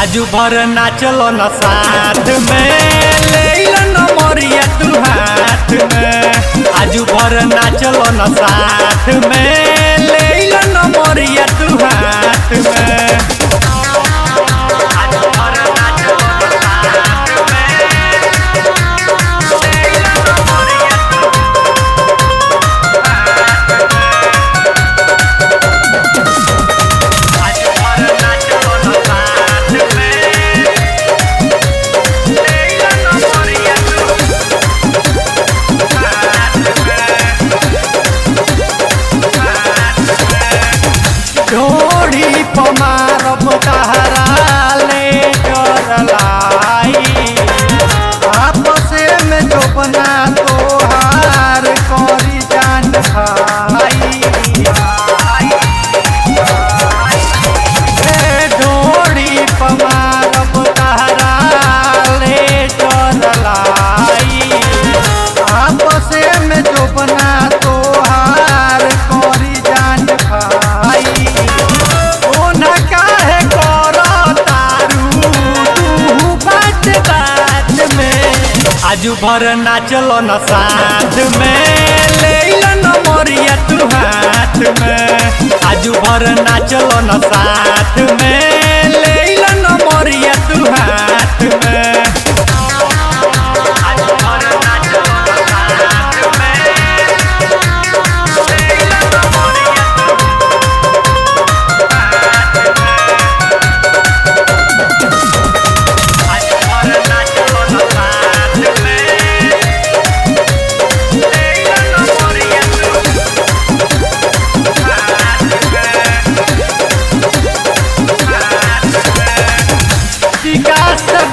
आजू भर नाचलो न साथ में, ले न मोरिया तू हाथ में। आजू भर नाचलो न साथ में, ले न मोरिया तू हाथ में। ढोड़ी पमारब तहरा ले चरलाई, आपस में चोपना तोहार करी जान खाई। ढोड़ी पमारब तहरा ले चरलाई, आपस में चोपना तोहार करी जान खाई। आजू भर नाचलो न साथ में, ले न मोरिया तू हाथ में। आजू भर नाचलो न साथ में, ले न मोरिया तू हाथ में।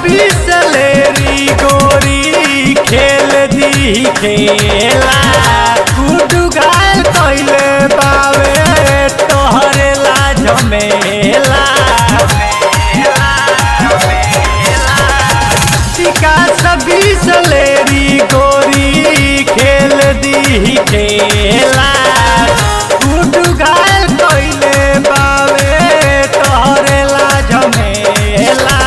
बिसलेरी गोरी खेल दी खेला, गुडू गाल कैले बावे तोहरे ला झमेला। बिसलेरी गोरी खेल दी खेला, गुडू गाल कैले बावे तोहरे ला झमेला।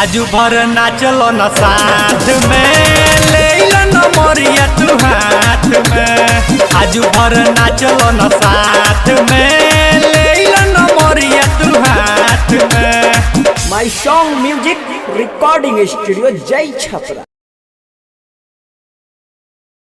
आजू भर नाचलो न साथ में, ले न मोरिया तू हाथ में। आजू भर नाचलो न साथ में, ले न मोरिया तू हाथ में। My song music recording studio जय छपरा।